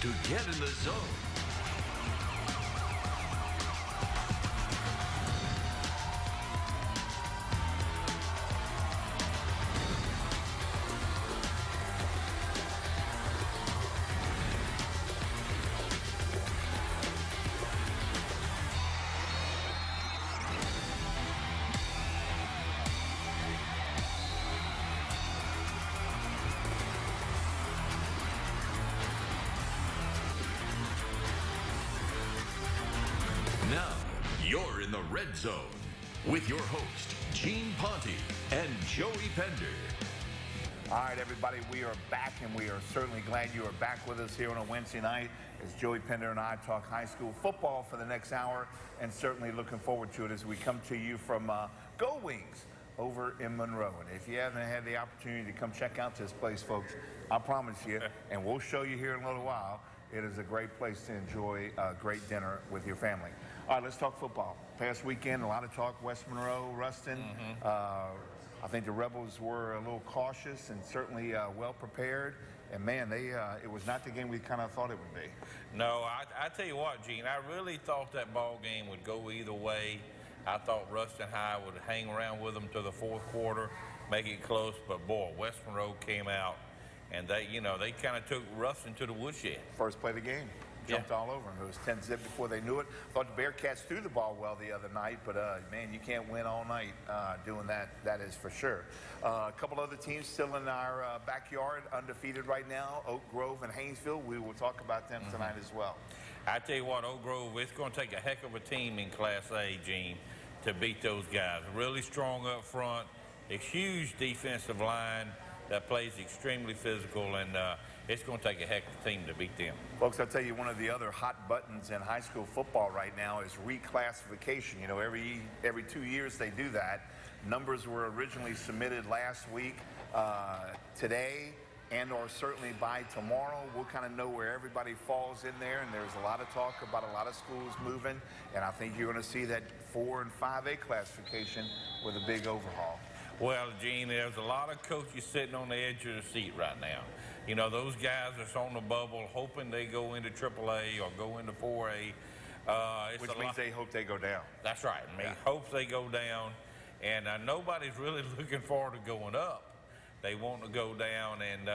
to get in the zone. Now, you're in the red zone with your host, Gene Ponte and Joey Pender. All right, everybody, we are back, and we are certainly glad you are back with us here on a Wednesday night as Joey Pender and I talk high school football for the next hour, and certainly looking forward to it as we come to you from Go Wings over in Monroe. And if you haven't had the opportunity to come check out this place, folks, I promise you, and we'll show you here in a little while, it is a great place to enjoy a great dinner with your family. All right, let's talk football. Past weekend, a lot of talk, West Monroe, Ruston. I think the Rebels were a little cautious and certainly well prepared. And, man, it was not the game we kind of thought it would be. No, I tell you what, Gene, I really thought that ball game would go either way. I thought Ruston High would hang around with them to the fourth quarter, make it close. But, boy, West Monroe came out, and they kind of took Ruston to the woodshed. First play of the game. Jumped all over them. It was 10-zip before they knew it. Thought the Bearcats threw the ball well the other night, but, man, you can't win all night doing that. That is for sure. A couple other teams still in our backyard, undefeated right now, Oak Grove and Haynesville. We will talk about them tonight as well. I tell you what, Oak Grove, it's going to take a heck of a team in Class A, Gene, to beat those guys. Really strong up front, a huge defensive line that plays extremely physical, and it's going to take a heck of a team to beat them. Folks, I'll tell you, one of the other hot buttons in high school football right now is reclassification. You know, every 2 years they do that. Numbers were originally submitted last week. Today, and or certainly by tomorrow, we'll kind of know where everybody falls in there, and there's a lot of talk about a lot of schools moving, and I think you're going to see that 4 and 5A classification with a big overhaul. Well, Gene, there's a lot of coaches sitting on the edge of the seat right now. You know, those guys that's on the bubble hoping they go into AAA or go into 4A. Which means they hope they go down. That's right. Hopes they go down. And nobody's really looking forward to going up. They want to go down, and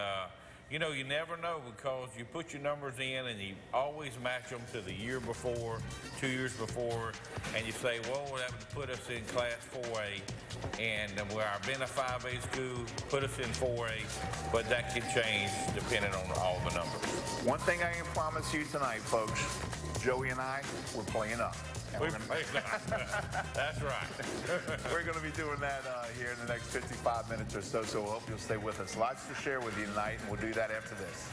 you know, you never know, because you put your numbers in and you always match them to the year before, 2 years before, and you say, well, that would put us in Class 4A, and where I've been a 5A school, put us in 4A, but that could change depending on all the numbers. One thing I can promise you tonight, folks, Joey and I, we're playing up. That's right. We're going to be doing that here in the next 55 minutes or so, so we hope you'll stay with us. Lots to share with you tonight, and we'll do that after this.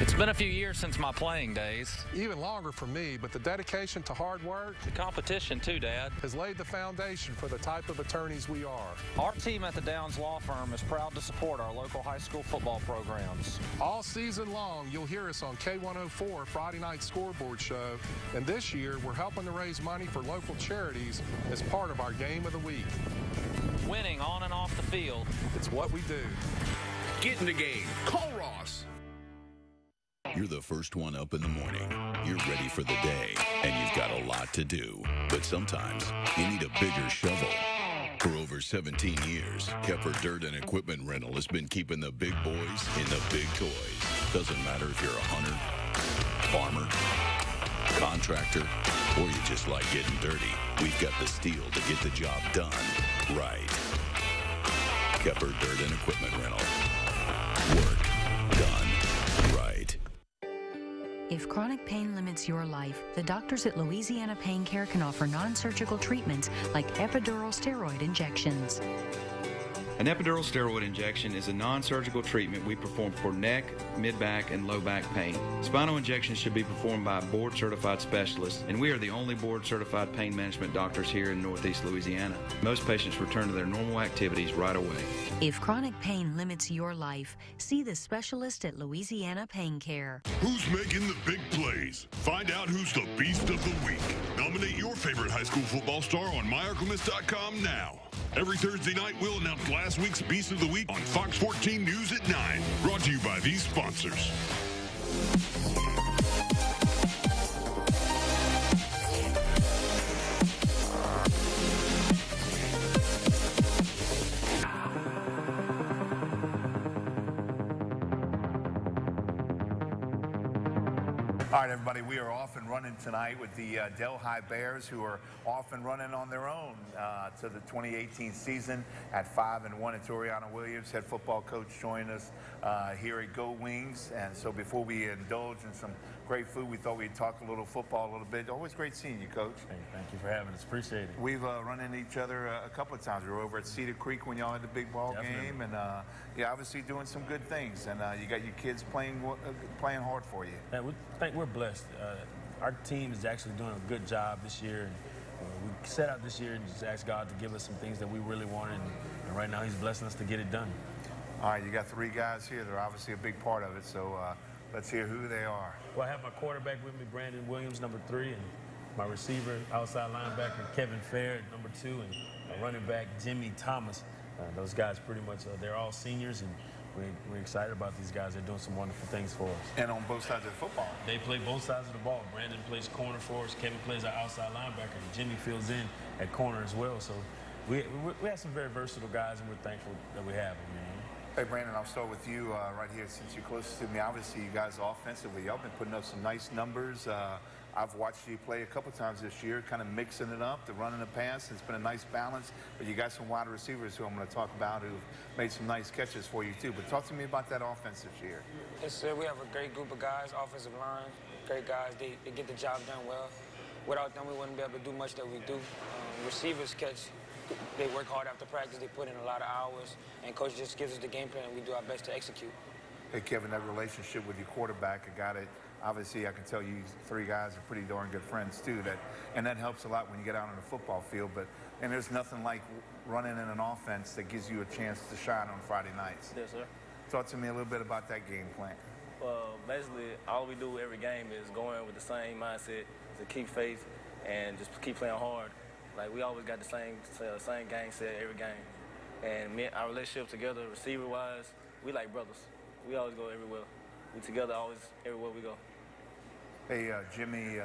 It's been a few years since my playing days. Even longer for me, but the dedication to hard work, The competition too, Dad. has laid the foundation for the type of attorneys we are. Our team at the Downs Law Firm is proud to support our local high school football programs. All season long, you'll hear us on K104 Friday Night Scoreboard Show, and this year we're helping to raise money for local charities as part of our Game of the Week. Winning on and off the field. It's what we do. Get in the game. Call Ross. You're the first one up in the morning. You're ready for the day, and you've got a lot to do. But sometimes you need a bigger shovel. For over 17 years, Kepper Dirt and Equipment Rental has been keeping the big boys in the big toys. Doesn't matter if you're a hunter, farmer, contractor, or you just like getting dirty. We've got the steel to get the job done right. Kepper Dirt and Equipment Rental. Work done right. If chronic pain limits your life, the doctors at Louisiana Pain Care can offer non-surgical treatments like epidural steroid injections. An epidural steroid injection is a non-surgical treatment we perform for neck, mid-back, and low back pain. Spinal injections should be performed by a board-certified specialist, and we are the only board-certified pain management doctors here in Northeast Louisiana. Most patients return to their normal activities right away. If chronic pain limits your life, see the specialist at Louisiana Pain Care. Who's making the big plays? Find out who's the Beast of the Week. Nominate your favorite high school football star on myarklamiss.com now. Every Thursday night, we'll announce last week's Beast of the Week on Fox 14 News at 9. Brought to you by these sponsors. All right, everybody, we are off and running tonight with the Delhi Bears, who are off and running on their own to the 2018 season at 5-1. It's Oriana Williams, head football coach, joining us here at Go Wings. And so before we indulge in some great food, we thought we'd talk a little football a little bit. Always great seeing you, Coach. Hey, thank you for having us. Appreciate it. We've run into each other a couple of times. We were over at Cedar Creek when y'all had the big ball game, and yeah, obviously doing some good things. And you got your kids playing hard for you. Yeah, we think we're blessed. Our team is actually doing a good job this year. And, we set out this year and just asked God to give us some things that we really wanted. And right now, He's blessing us to get it done. All right, you got three guys here. They're obviously a big part of it. So let's hear who they are. Well, I have my quarterback with me, Brandon Williams, number 3, and my receiver, outside linebacker, Kevin Fair, number 2, and my running back, Jimmy Thomas. Those guys pretty much, they're all seniors, and we're excited about these guys. They're doing some wonderful things for us. And on both sides of the football. They play both sides of the ball. Brandon plays corner for us. Kevin plays our outside linebacker. And Jimmy fills in at corner as well. So we have some very versatile guys, and we're thankful that we have them. You know? Hey, Brandon, I'll start with you right here since you're closest to me. Obviously, you guys offensively, y'all been putting up some nice numbers. I've watched you play a couple times this year, kind of mixing it up, the run and the pass. It's been a nice balance, but you got some wide receivers who I'm going to talk about who've made some nice catches for you, too. But talk to me about that offense this year. Yes, sir. We have a great group of guys, offensive line, great guys. They get the job done well. Without them, we wouldn't be able to do much that we do. Receivers catch. They work hard after practice. They put in a lot of hours, and Coach just gives us the game plan, and we do our best to execute. Hey, Kevin, that relationship with your quarterback, a guy that obviously I can tell you three guys are pretty darn good friends, too. And that helps a lot when you get out on the football field. And there's nothing like running in an offense that gives you a chance to shine on Friday nights. Yes, sir. Talk to me a little bit about that game plan. Well, basically, all we do every game is go in with the same mindset, to keep faith and just keep playing hard. Like, we always got the same game set every game. And our relationship together, receiver-wise, we like brothers. We always go everywhere. We together always everywhere we go. Hey, Jimmy,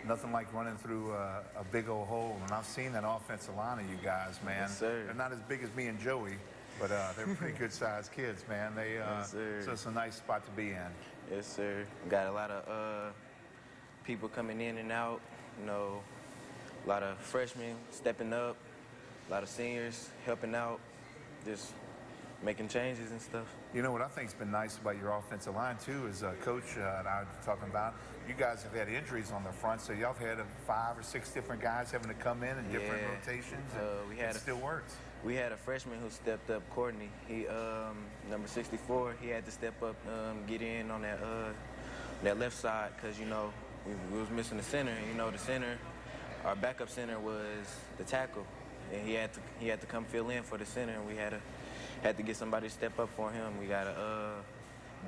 nothing like running through a big old hole. And I've seen that offensive line of you guys, man. Yes, sir. They're not as big as me and Joey, but they're pretty good-sized kids, man. Yes, sir. So it's a nice spot to be in. Yes, sir. Got a lot of people coming in and out, you know, a lot of freshmen stepping up, a lot of seniors helping out, just making changes and stuff. You know what I think's been nice about your offensive line, too, is Coach and I were talking about, you guys have had injuries on the front, so y'all have had 5 or 6 different guys having to come in different rotations, and it still works. We had a freshman who stepped up, Courtney. He, number 64, he had to step up, get in on that left side because, you know, we was missing the center. And, you know, the center, our backup center was the tackle, and he had to come fill in for the center, and we had to get somebody to step up for him. We got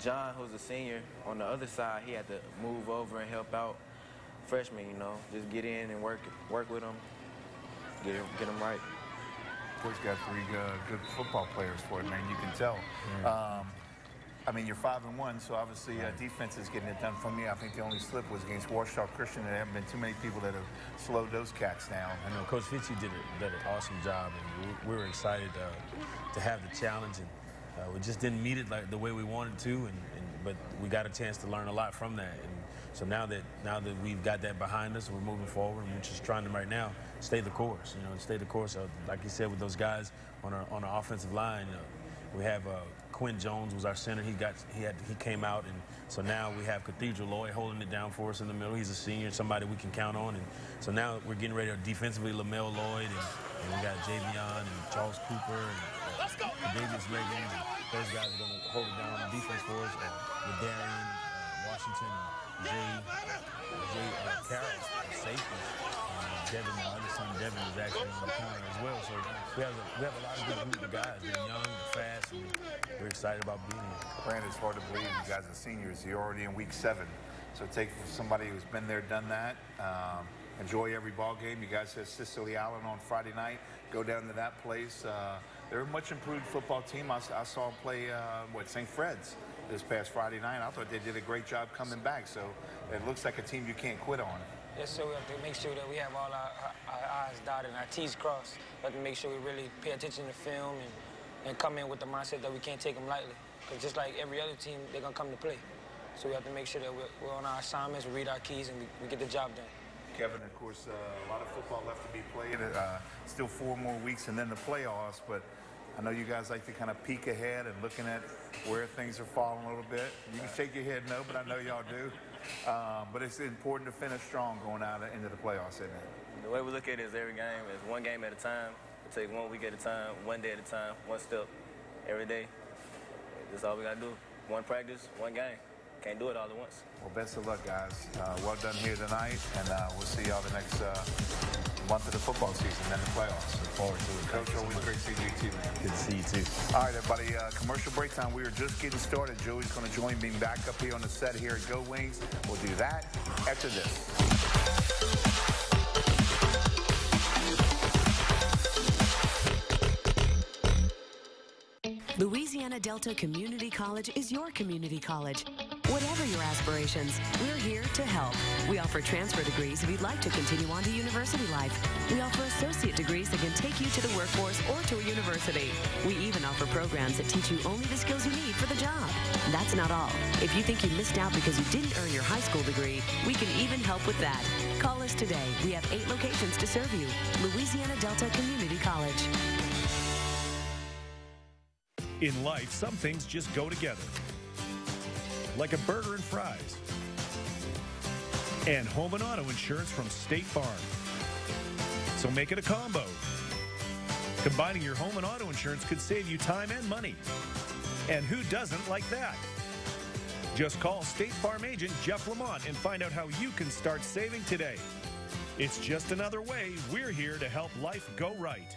John, who's a senior, on the other side. He had to move over and help out freshmen, you know, just get in and work with them, get them right. Of course, you got three good football players for it, man. You can tell. I mean, you're 5-1, so obviously defense is getting it done from you. I think the only slip was against Warsaw Christian. There haven't been too many people that have slowed those cats down. I know Coach Fitchie did an awesome job, and we were excited to have the challenge. And we just didn't meet it like the way we wanted to, but we got a chance to learn a lot from that. And so now that we've got that behind us, we're moving forward, and we're just trying to right now stay the course. Stay the course. Like you said, with those guys on our offensive line, we have Quinn Jones was our center. He came out, and so now we have Cathedral Lloyd holding it down for us in the middle. He's a senior, somebody we can count on, and so now we're getting ready to defensively LaMelo Lloyd, and we got Javion and Charles Cooper and Davis Reagan. And those guys are going to hold it down on defense for us. With Darian Washington and Jay Carroll, safety. Devin, my other son Devin, is actually on the corner as well. So we have a lot of good group of guys. They're young, they're fast, and we're excited about being here. Brandon, it's hard to believe you guys are seniors. You're already in week 7. So take somebody who's been there, done that. Enjoy every ball game. You guys have Cicely Allen on Friday night. Go down to that place. They're a much improved football team. I saw them play St. Fred's this past Friday night. I thought they did a great job coming back. So it looks like a team you can't quit on. Yes, so we have to make sure that we have all our I's dotted and our T's crossed. We have to make sure we really pay attention to film and come in with the mindset that we can't take them lightly. Because just like every other team, they're going to come to play. So we have to make sure that we're on our assignments, we read our keys, and we get the job done. Kevin, of course, a lot of football left to be played. Still 4 more weeks and then the playoffs, but I know you guys like to kind of peek ahead and looking at where things are falling a little bit. You can shake your head no, but I know y'all do. But it's important to finish strong going out into the playoffs, isn't it? The way we look at it is every game is one game at a time. We take 1 week at a time, 1 day at a time, 1 step every day. That's all we got to do. 1 practice, 1 game. Can't do it all at once. Well, best of luck, guys. Well done here tonight, and we'll see y'all the next month of the football season, then the playoffs. Look forward to it. Coach, always great seeing you too, man. Good to see you too. All right, everybody, commercial break time. We are just getting started. Joey's going to join me back up here on the set here at Go Wings. We'll do that after this. Louisiana Delta Community College is your community college. Whatever your aspirations, we're here to help. We offer transfer degrees if you'd like to continue on to university life. We offer associate degrees that can take you to the workforce or to a university. We even offer programs that teach you only the skills you need for the job. That's not all. If you think you missed out because you didn't earn your high school degree, we can even help with that. Call us today. We have 8 locations to serve you. Louisiana Delta Community College. In life, some things just go together. Like a burger and fries. And home and auto insurance from State Farm. So make it a combo. Combining your home and auto insurance could save you time and money. And who doesn't like that? Just call State Farm agent Jeff Lamont and find out how you can start saving today. It's just another way we're here to help life go right.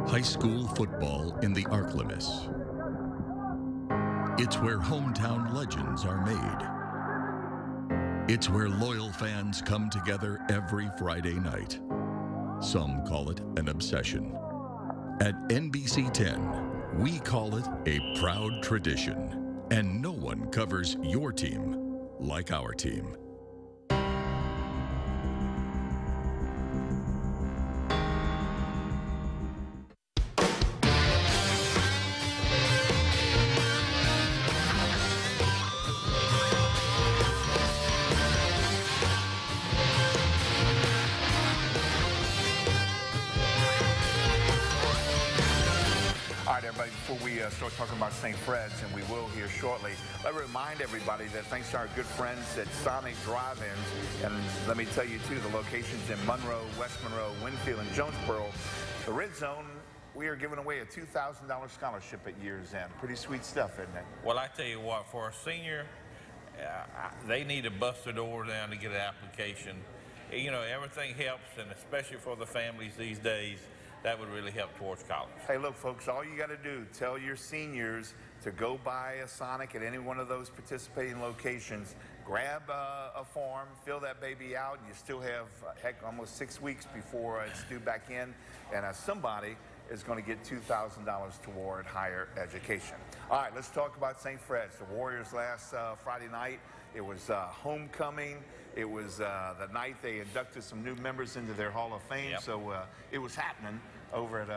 High school football in the Arklamas. It's where hometown legends are made. It's where loyal fans come together every Friday night. Some call it an obsession. At NBC 10, we call it a proud tradition. And no one covers your team like our team. Start talking about St. Fred's, and we will here shortly. Let me remind everybody that thanks to our good friends at Sonic Drive-Ins, and let me tell you too, the locations in Monroe, West Monroe, Winfield, and Jonesboro, the Red Zone, we are giving away a $2,000 scholarship at year's end. Pretty sweet stuff, isn't it? Well, I tell you what, for a senior, they need to bust the door down to get an application. You know, everything helps, and especially for the families these days, that would really help towards college. Hey, look, folks, all you got to do, tell your seniors to go buy a Sonic at any one of those participating locations. grab a form, fill that baby out, and you still have, heck, almost 6 weeks before it's due back in, and somebody is going to get $2,000 toward higher education. All right, let's talk about St. Fred's. The Warriors last Friday night, it was homecoming. It was the night they inducted some new members into their Hall of Fame, so it was happening over at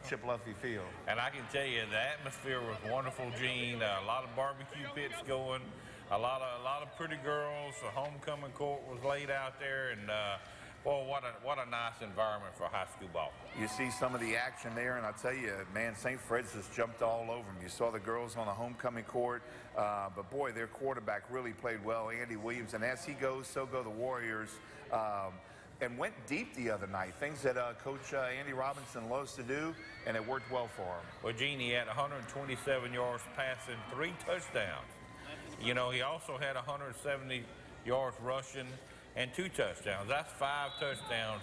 Chippeluffy Field. And I can tell you the atmosphere was wonderful, Gene. A lot of barbecue pits going, a lot of pretty girls. The homecoming court was laid out there, and well, what a nice environment for high school ball. You see some of the action there, and I'll tell you, man, St. Fred's just jumped all over them. You saw the girls on the homecoming court, but boy, their quarterback really played well, Andy Williams, and as he goes, so go the Warriors. And went deep the other night, things that Coach Andy Robinson loves to do, and it worked well for him. Well, Gene, he had 127 yards passing, 3 touchdowns. You know, he also had 170 yards rushing and 2 touchdowns. That's 5 touchdowns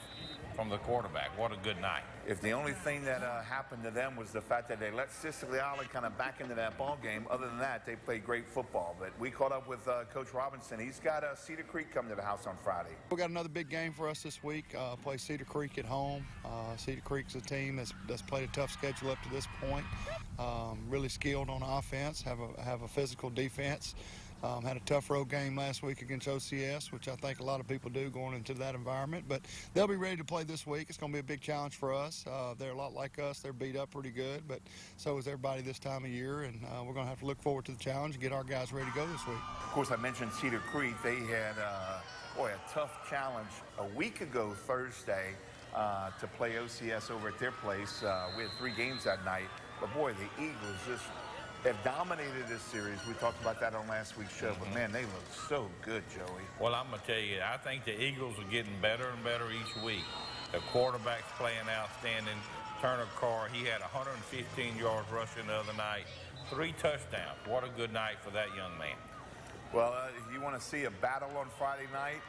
from the quarterback. What a good night. If the only thing that happened to them was the fact that they let Siciliali kind of back into that ball game, other than that, they played great football. But we caught up with Coach Robinson. He's got Cedar Creek coming to the house on Friday. We got another big game for us this week. Play Cedar Creek at home. Cedar Creek's a team that's played a tough schedule up to this point. Really skilled on offense, have a physical defense. Had a tough road game last week against OCS, which I think a lot of people do going into that environment. But they'll be ready to play this week. It's going to be a big challenge for us. They're a lot like us. They're beat up pretty good, but so is everybody this time of year. And we're going to have to look forward to the challenge and get our guys ready to go this week. Of course, I mentioned Cedar Creek. They had, a tough challenge a week ago Thursday to play OCS over at their place. We had 3 games that night. But, boy, the Eagles just have dominated this series. We talked about that on last week's show, but man, they look so good, Joey. Well, I'm going to tell you, I think the Eagles are getting better and better each week. The quarterback's playing outstanding. Turner Carr, he had 115 yards rushing the other night, 3 touchdowns. What a good night for that young man. Well, if you want to see a battle on Friday night,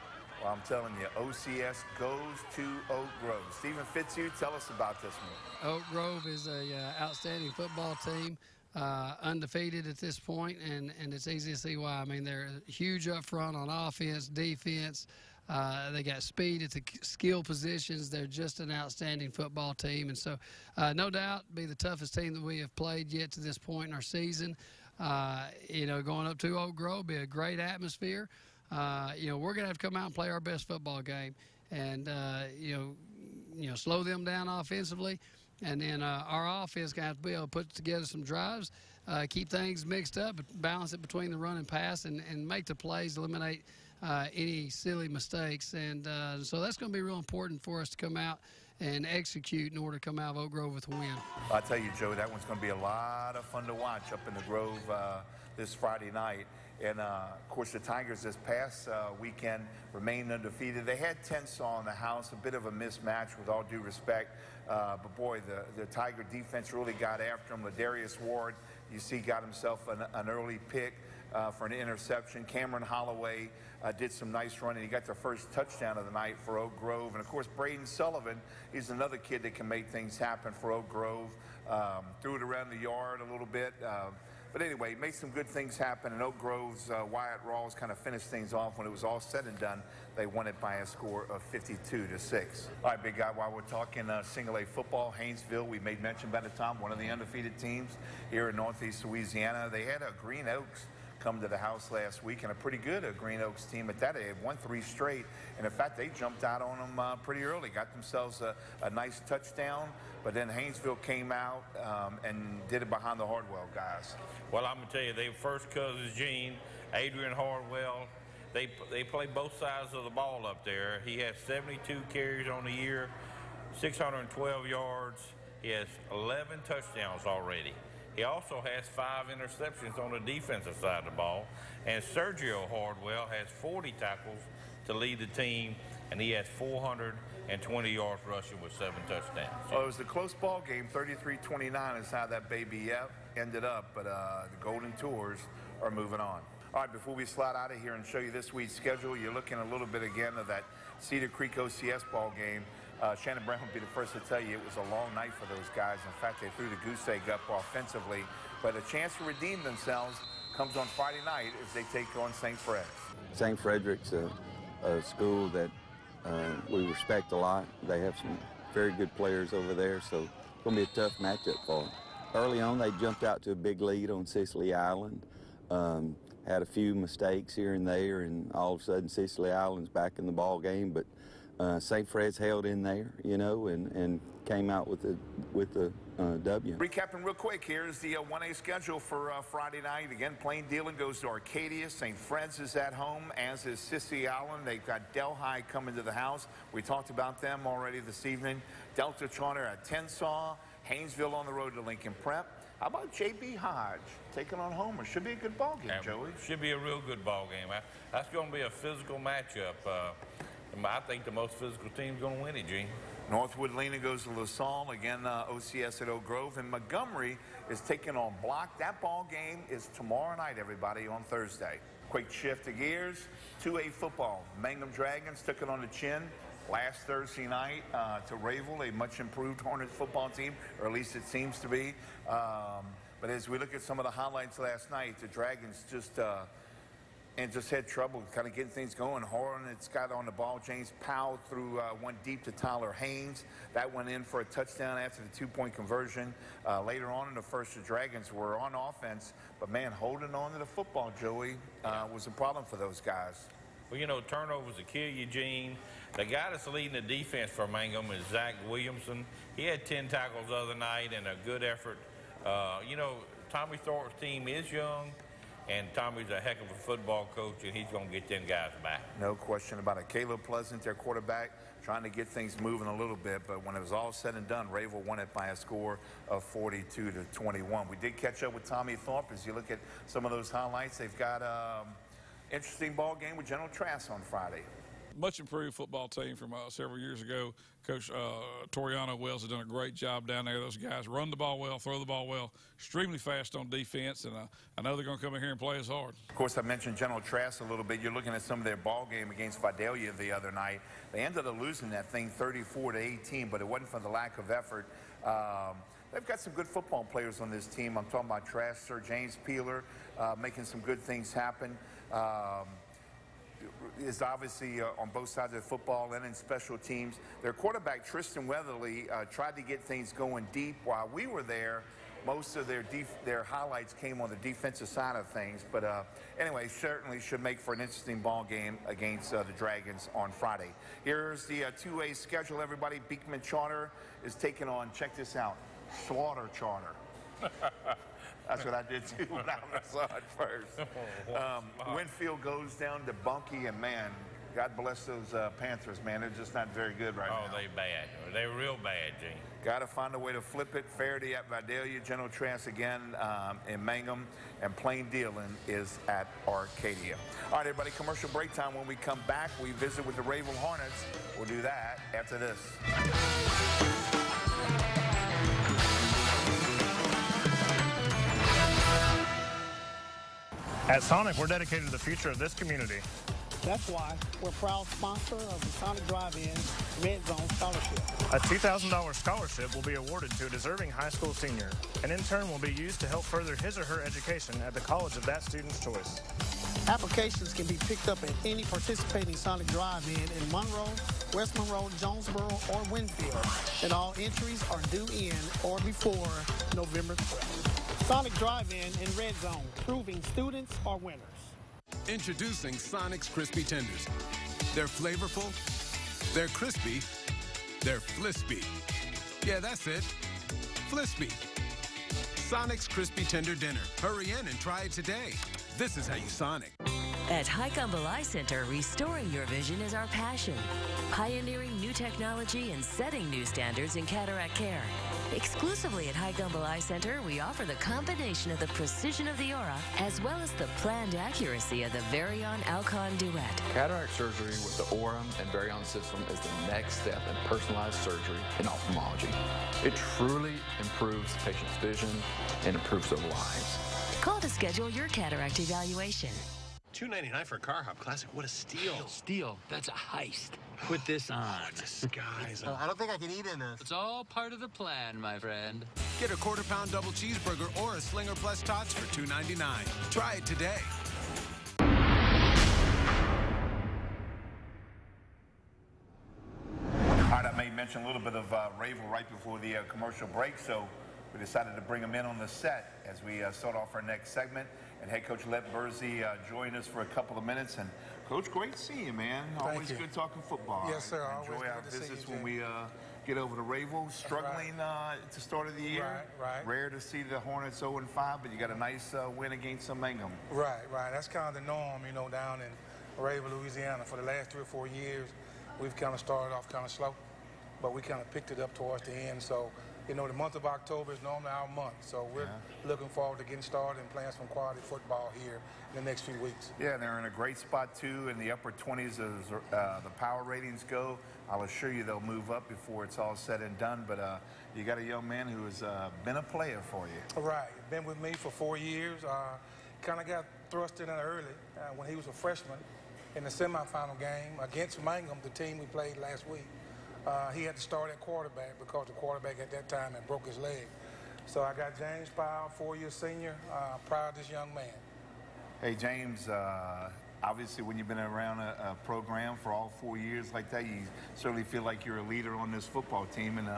well, I'm telling you, OCS goes to Oak Grove. Stephen Fitzhugh, tell us about this one. Oak Grove is a outstanding football team. Undefeated at this point, and it's easy to see why. I mean, they're huge up front on offense, defense. They got speed at the skill positions. They're just an outstanding football team, and so no doubt be the toughest team that we have played yet to this point in our season. Going up to Oak Grove be a great atmosphere. We're going to have to come out and play our best football game, and slow them down offensively. And then our offense going to have to be able to put together some drives, keep things mixed up, balance it between the run and pass, and make the plays, eliminate any silly mistakes. And so that's going to be real important for us to come out and execute in order to come out of Oak Grove with a win. I'll tell you, Joe, that one's going to be a lot of fun to watch up in the Grove this Friday night. And, of course, the Tigers this past weekend remained undefeated. They had Tensaw in the house, a bit of a mismatch with all due respect. But, boy, the Tiger defense really got after him. Ladarius Ward, you see, got himself an early pick for an interception. Cameron Holloway did some nice running. He got the first touchdown of the night for Oak Grove. And, of course, Braden Sullivan is another kid that can make things happen for Oak Grove. Threw it around the yard a little bit. But anyway, made some good things happen, and Oak Grove's Wyatt Rawls kind of finished things off. When it was all said and done, they won it by a score of 52-6. All right, big guy, while we're talking single A football, Haynesville, we made mention by the time, one of the undefeated teams here in Northeast Louisiana. They had a Green Oaks come to the house last week, and a pretty good Green Oaks team at that. They had won 3 straight, and in fact, they jumped out on them pretty early, got themselves a nice touchdown, but then Haynesville came out and did it behind the Hardwell guys. Well, I'm going to tell you, they first cousins, Gene, Adrian Hardwell. They play both sides of the ball up there. He has 72 carries on the year, 612 yards. He has 11 touchdowns already. He also has 5 interceptions on the defensive side of the ball. And Sergio Hardwell has 40 tackles to lead the team, and he has 420 yards rushing with 7 touchdowns. Well, it was a close ball game. 33-29 is how that baby ended up, but the Golden Tours are moving on. All right, before we slide out of here and show you this week's schedule, you're looking a little bit again of that Cedar Creek OCS ball game. Shannon Brown will be the first to tell you it was a long night for those guys. In fact, they threw the goose egg up offensively. But a chance to redeem themselves comes on Friday night as they take on St. Fred's. St. Frederick's a school that we respect a lot. They have some very good players over there, so it's going to be a tough matchup for them. Early on, they jumped out to a big lead on Sicily Island. Had a few mistakes here and there, and all of a sudden Sicily Island's back in the ball game. But St. Fred's held in there, you know, and came out with the W. Recapping real quick, here's the 1A schedule for Friday night. Again, Plain Dealing goes to Arcadia. St. Fred's is at home, as is Sicily Island. They've got Delhi coming to the house. We talked about them already this evening. Delta Charter at Tensas. Haynesville on the road to Lincoln Prep. How about J.B. Hodge taking on Homer? Should be a good ball game, Joey. Should be a real good ball game. That's going to be a physical matchup. I think the most physical team's going to win it, Gene. Northwood Lena goes to LaSalle. Again, OCS at Oak Grove. And Montgomery is taking on Block. That ball game is tomorrow night, everybody, on Thursday. Quick shift of gears. 2A football. Mangum Dragons took it on the chin last Thursday night to Rayville, a much improved Hornets football team, or at least it seems to be. But as we look at some of the highlights last night, the Dragons just had trouble kind of getting things going. Hornets got on the ball. James Powell threw one deep to Tyler Haynes. That went in for a touchdown after the 2-point conversion. Later on in the first, the Dragons were on offense, but man, holding on to the football, Joey, was a problem for those guys. Well, you know, turnovers will kill you, Gene. The guy that's leading the defense for Mangum is Zach Williamson. He had 10 tackles the other night and a good effort. You know, Tommy Thorpe's team is young, and Tommy's a heck of a football coach, and he's going to get them guys back. No question about it. Caleb Pleasant, their quarterback, trying to get things moving a little bit, but when it was all said and done, Rayville won it by a score of 42-21. We did catch up with Tommy Thorpe. As you look at some of those highlights, they've got interesting ball game with General Trask on Friday. Much improved football team from several years ago. Coach Toriano Wells has done a great job down there. Those guys run the ball well, throw the ball well, extremely fast on defense, and I know they're going to come in here and play us hard. Of course, I mentioned General Trask a little bit. You're looking at some of their ball game against Vidalia the other night. They ended up losing that thing 34-18, but it wasn't for the lack of effort. They've got some good football players on this team. I'm talking about Trask, Sir James Peeler, making some good things happen. Is obviously on both sides of the football and in special teams. Their quarterback, Tristan Weatherly, tried to get things going deep while we were there. Most of their highlights came on the defensive side of things. But anyway, certainly should make for an interesting ball game against the Dragons on Friday. Here's the 2A schedule, everybody. Beekman Charter is taking on, check this out, Slaughter Charter. That's what I did too when I saw it first. Winfield goes down to Bunkie, and man, God bless those Panthers, man. They're just not very good right now. Oh, they bad. They're real bad, Gene. Got to find a way to flip it. Faraday at Vidalia, General Trask again in Mangum, and Plain Dealing is at Arcadia. All right, everybody, commercial break time. When we come back, we visit with the Rayville Hornets. We'll do that after this. At Sonic, we're dedicated to the future of this community. That's why we're a proud sponsor of the Sonic Drive-In Red Zone Scholarship. A $2,000 scholarship will be awarded to a deserving high school senior, and in turn will be used to help further his or her education at the college of that student's choice. Applications can be picked up at any participating Sonic Drive-In in Monroe, West Monroe, Jonesboro, or Winfield, and all entries are due in or before November 12th. Sonic Drive-In and Red Zone, proving students are winners. Introducing Sonic's Crispy Tenders. They're flavorful, they're crispy, they're Flispy. Yeah, that's it. Flispy. Sonic's Crispy Tender Dinner. Hurry in and try it today. This is how you Sonic. At Highcombe Eye Center, restoring your vision is our passion. Pioneering new technology and setting new standards in cataract care. Exclusively at Highcombe Eye Center, we offer the combination of the precision of the Aura as well as the planned accuracy of the Varian Alcon Duet. Cataract surgery with the Aura and Varian system is the next step in personalized surgery in ophthalmology. It truly improves the patient's vision and improves their lives. Call to schedule your cataract evaluation. $2.99 for a Car Hop Classic. What a steal. Steal? That's a heist. Put this on. Disguise. I don't think I can eat in this. It's all part of the plan, my friend. Get a quarter-pound double cheeseburger or a Slinger Plus Tots for $2.99. Try it today. mentioned a little bit of Ravel right before the commercial break, so we decided to bring him in on the set as we start off our next segment. And head coach Let Bursey joined us for a couple of minutes. And Coach, great to see you, man. Always good talking football. Yes, sir. Enjoy our visits when we get over to Ravel. Struggling at the start of the year. Right. Rare to see the Hornets 0-5, but you got a nice win against Mangum. Right. That's kind of the norm, you know, down in Ravel, Louisiana. For the last 3 or 4 years, we've kind of started off kind of slow, but we kind of picked it up towards the end. So, you know, the month of October is normally our month, so we're looking forward to getting started and playing some quality football here in the next few weeks. Yeah, they're in a great spot, too, in the upper 20s as the power ratings go. I'll assure you they'll move up before it's all said and done, but you got a young man who has been a player for you. Right. Been with me for 4 years. Kind of got thrust in early when he was a freshman in the semifinal game against Mangum, the team we played last week. He had to start at quarterback because the quarterback at that time had broke his leg. So I got James Powell, 4-year senior, proud of this young man. Hey, James, obviously when you've been around a program for all 4 years like that, you certainly feel like you're a leader on this football team, and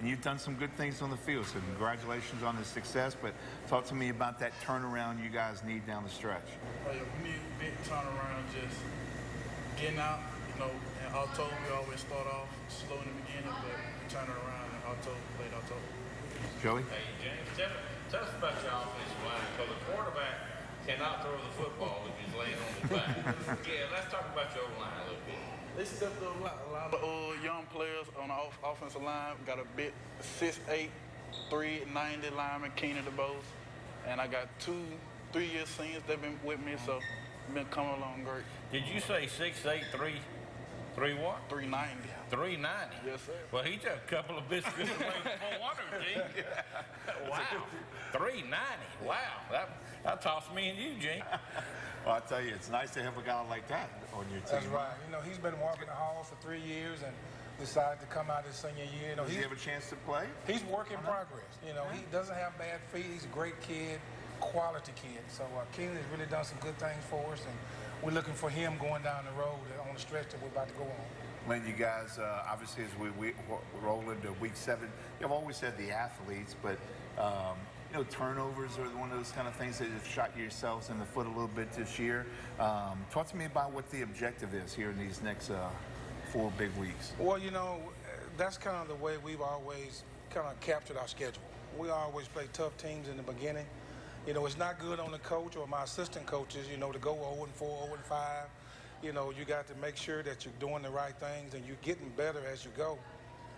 you've done some good things on the field, so congratulations on the success. But talk to me about that turnaround you guys need down the stretch. We need a big turnaround, just getting out. You know, in October, we always start off slow in the beginning, but turn it around in October, late October. Joey? Hey, James, tell us about your offensive line, because the quarterback cannot throw the football if he's laying on his back. Yeah, let's talk about your line a little bit. They stepped up a lot of young players on the offensive line. We got a bit 6'8", 390 lineman, Keenan DeBose, and I got 2 3-year seniors that been with me, so been coming along great. Did you say 6'8", 3 what? 390. 390? Yes, sir. Well, he took a couple of biscuits away from 400, Gene. Wow. 390. Wow. That tossed me and you, Gene. Well, I tell you, it's nice to have a guy like that on your team. That's right. You know, he's been walking the halls for 3 years and decided to come out his senior year. You know, Does he have a chance to play? He's work in progress. You know, he doesn't have bad feet. He's a great kid, quality kid. So Keenan has really done some good things for us, and we're looking for him going down the road on the stretch that we're about to go on. Lynn, you guys, obviously, as we roll into week 7, you've always said the athletes, but, you know, turnovers are one of those kind of things that have shot yourselves in the foot a little bit this year. Talk to me about what the objective is here in these next 4 big weeks. Well, you know, that's kind of the way we've always kind of captured our schedule. We always play tough teams in the beginning. You know, it's not good on the coach or my assistant coaches, you know, to go 0-4, 0-5. You know, you got to make sure that you're doing the right things and you're getting better as you go.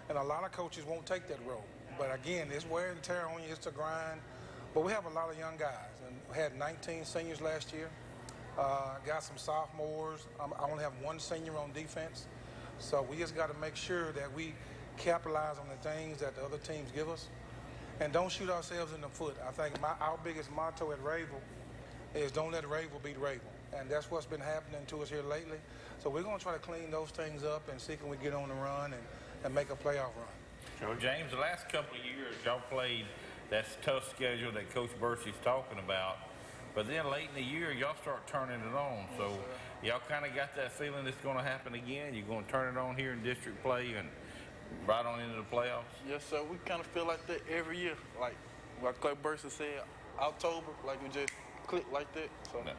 And a lot of coaches won't take that road. But again, it's wear and tear on you, it's a grind. But we have a lot of young guys, and we had 19 seniors last year. Got some sophomores. I only have 1 senior on defense. So we just got to make sure that we capitalize on the things that the other teams give us and don't shoot ourselves in the foot. I think our biggest motto at Ravel is don't let Ravel beat Ravel. And that's what's been happening to us here lately. So we're going to try to clean those things up and see can we get on the run and make a playoff run. James, the last couple of years, y'all played that tough schedule that Coach Bursey's talking about. But then late in the year, y'all start turning it on. So y'all kind of got that feeling it's going to happen again. You're going to turn it on here in district play and right on into the playoffs? Yes, sir. We kind of feel like that every year. Like Coach Bursey said, October, like we just click like that. So. No.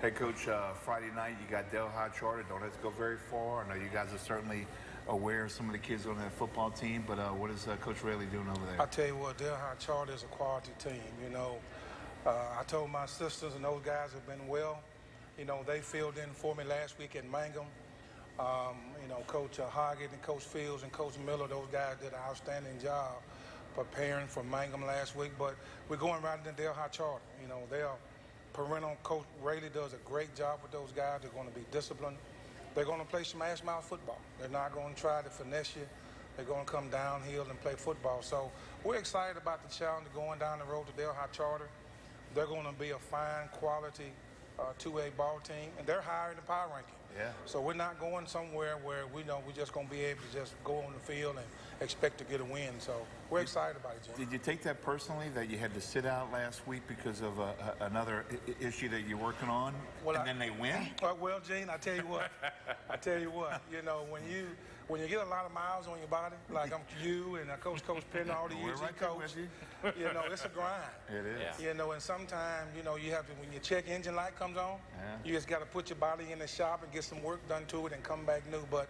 Hey, Coach, Friday night you got Delhi Charter. Don't have to go very far. I know you guys are certainly aware of some of the kids on that football team, but what is Coach Raley doing over there? I tell you what, Delhi Charter is a quality team. You know, I told my sisters and those guys have been well. You know, they filled in for me last week at Mangum. You know, Coach Hoggett and Coach Fields and Coach Miller, those guys did an outstanding job preparing for Mangum last week. But we're going right into Delhi Charter. You know, they are parental. Coach Raley does a great job with those guys. They're going to be disciplined. They're going to play smash mouth football. They're not going to try to finesse you. They're going to come downhill and play football. So we're excited about the challenge of going down the road to Delhi Charter. They're going to be a fine quality 2A ball team, and they're higher in the power ranking. Yeah. So we're not going somewhere where we know we're just going to be able to just go on the field and expect to get a win. So we're excited about it, Jim. Did you take that personally, that you had to sit out last week because of another issue that you're working on, then they win? Well, Gene, I tell you what. You know, when when you get a lot of miles on your body, like I'm you and Coach Pender, all the years right you coach, you know, it's a grind. It is. Yeah. You know, and sometimes, you know, you have to, when your check engine light comes on, you just got to put your body in the shop and get some work done to it and come back new. But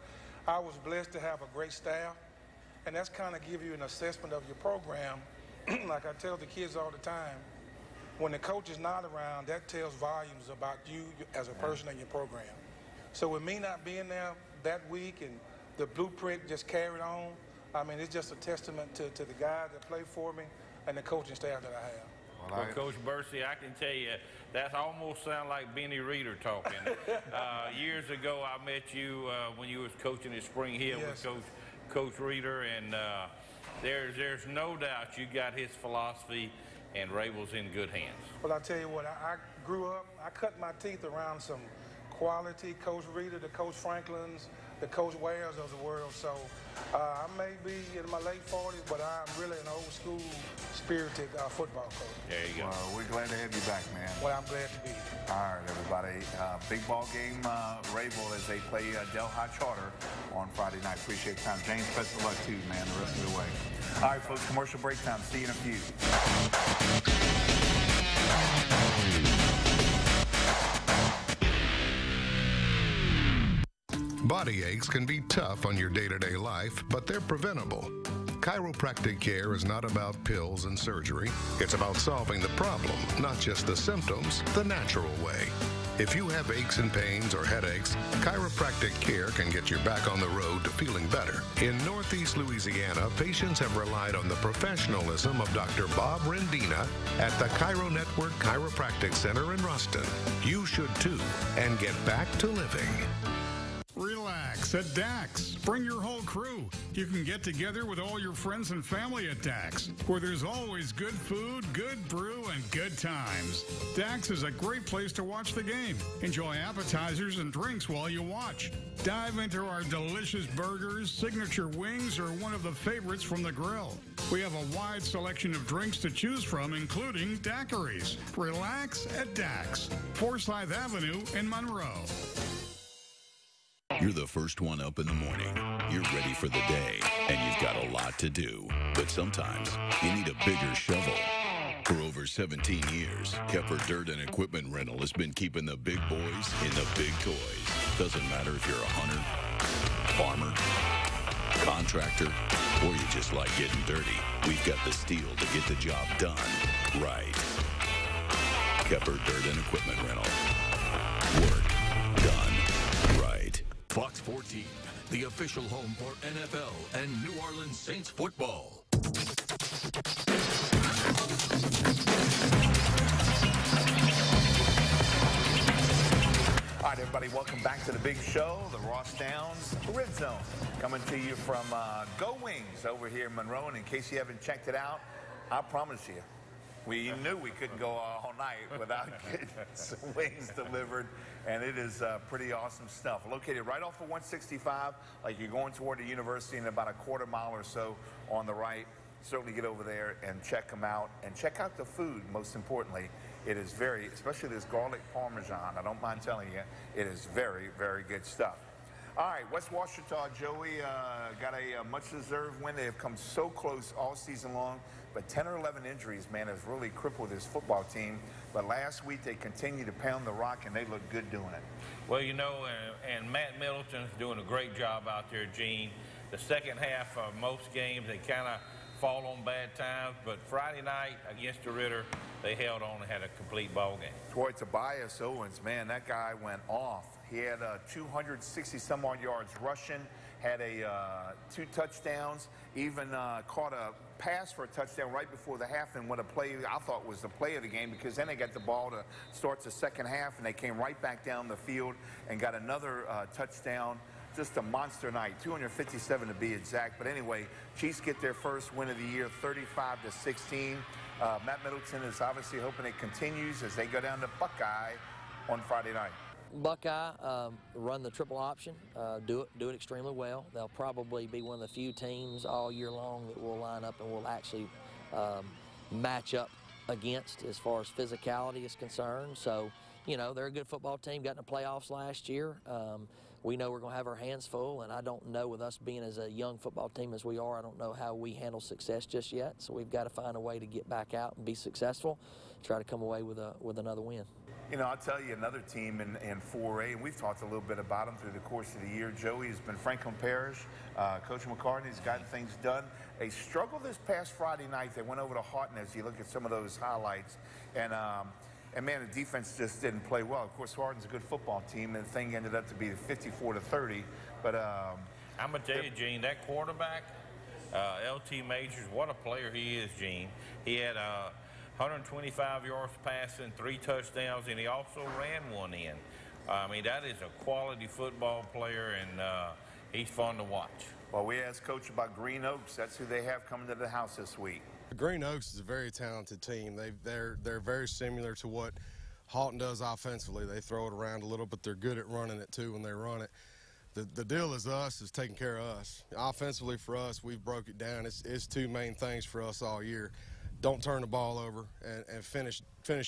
I was blessed to have a great staff, and that's kind of give you an assessment of your program. Like I tell the kids all the time, when the coach is not around, that tells volumes about you as a person and your program. So with me not being there that week and the blueprint just carried on, I mean, it's just a testament to the guys that play for me and the coaching staff that I have. Well, Coach Bursey, I can tell you, that almost sounds like Benny Reeder talking. Years ago, I met you when you was coaching at Spring Hill with Coach Reeder, and there's no doubt you got his philosophy, and Rabel's in good hands. Well, I tell you what, I grew up, I cut my teeth around some quality Coach Reeder, the Coach Franklins, the Coach Wares of the world. So I may be in my late 40s, but I'm really an old school spirited football coach. There you go. Well, we're glad to have you back, man. Well, I'm glad to be here. All right, everybody. Big ball game, Rabel, as they play Delhi Charter on Friday night. Appreciate the time. James, best of luck to you, man, the rest of the way. All right, folks, commercial break time. See you in a few. Body aches can be tough on your day-to-day life, but they're preventable. Chiropractic care is not about pills and surgery. It's about solving the problem, not just the symptoms, the natural way. If you have aches and pains or headaches, chiropractic care can get you back on the road to feeling better. In Northeast Louisiana, patients have relied on the professionalism of Dr. Bob Rendina at the Chiro Network Chiropractic Center in Ruston. You should too, and get back to living. Relax at Dax. Bring your whole crew. You can get together with all your friends and family at Dax, where there's always good food, good brew, and good times. Dax is a great place to watch the game. Enjoy appetizers and drinks while you watch. Dive into our delicious burgers, signature wings, or one of the favorites from the grill. We have a wide selection of drinks to choose from, including daiquiris. Relax at Dax, Forsyth Avenue in Monroe. You're the first one up in the morning. You're ready for the day, and you've got a lot to do. But sometimes you need a bigger shovel. For over 17 years, Kepper Dirt and Equipment Rental has been keeping the big boys in the big toys. Doesn't matter if you're a hunter, farmer, contractor, or you just like getting dirty. We've got the steel to get the job done right. Kepper Dirt and Equipment Rental. Work done right. Fox 14, the official home for NFL and New Orleans Saints football. All right, everybody, welcome back to the big show, the Ross Downs Red Zone, coming to you from Go Wings over here in Monroe. And in case you haven't checked it out, I promise you, we knew we couldn't go all night without getting some wings delivered, and it is pretty awesome stuff. Located right off of 165, like you're going toward the university, in about a quarter mile or so on the right. Certainly get over there and check them out, and check out the food, most importantly. It is very, especially this garlic parmesan, I don't mind telling you, it is very, very good stuff. All right, West Washita, Joey, got a much-deserved win. They have come so close all season long, but 10 or 11 injuries, man, has really crippled this football team. But last week, they continued to pound the rock, and they look good doing it. Well, you know, and Matt Middleton's doing a great job out there, Gene. The second half of most games, they kind of fall on bad times, but Friday night against the Ritter, they held on and had a complete ball game. Troy Tobias Owens, man, that guy went off. He had 260-some-odd yards rushing, had 2 touchdowns, even caught a pass for a touchdown right before the half, and what a play I thought was the play of the game, because then they got the ball to start the second half, and they came right back down the field and got another touchdown. Just a monster night, 257 to be exact. But anyway, Chiefs get their first win of the year, 35-16. Matt Middleton is obviously hoping it continues as they go down to Buckeye on Friday night. Buckeye run the triple option, do it extremely well. They'll probably be one of the few teams all year long that will line up and will actually match up against as far as physicality is concerned. So, you know, they're a good football team, got in the playoffs last year. we know we're going to have our hands full, and I don't know, with us being as a young football team as we are, I don't know how we handle success just yet. So we've got to find a way to get back out and be successful, try to come away with another win. You know, I'll tell you another team in 4A, and we've talked a little bit about them through the course of the year. Joey has been Franklin Parish. Coach McCartney's gotten things done. They struggled this past Friday night. They went over to Haughton as you look at some of those highlights. And man, the defense just didn't play well. Of course, Haughton's a good football team, and the thing ended up to be 54-30. But I'm going to tell you, Gene, that quarterback, LT Majors, what a player he is, Gene. He had 125 yards passing, 3 touchdowns, and he also ran one in. I mean, that is a quality football player, and he's fun to watch. Well, we asked Coach about Green Oaks. That's who they have coming to the house this week. Green Oaks is a very talented team. They're very similar to what Haughton does offensively. They throw it around a little, but they're good at running it too when they run it. The deal is taking care of us. Offensively for us, we've broke it down. It's 2 main things for us all year. Don't turn the ball over and finish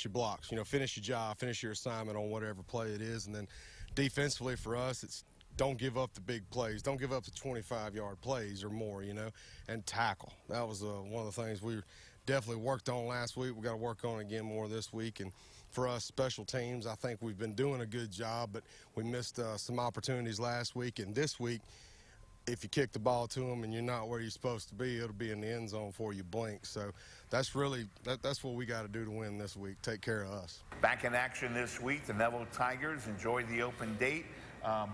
your blocks. You know, finish your job, finish your assignment on whatever play it is. And then defensively for us, it's don't give up the big plays. Don't give up the 25-yard plays or more, you know, and tackle. That was one of the things we definitely worked on last week. We got to work on it again more this week. And for us, special teams, I think we've been doing a good job, but we missed some opportunities last week. And this week, if you kick the ball to them and you're not where you're supposed to be, it'll be in the end zone before you blink. So that's really that's what we got to do to win this week, take care of us. Back in action this week, the Neville Tigers enjoyed the open date.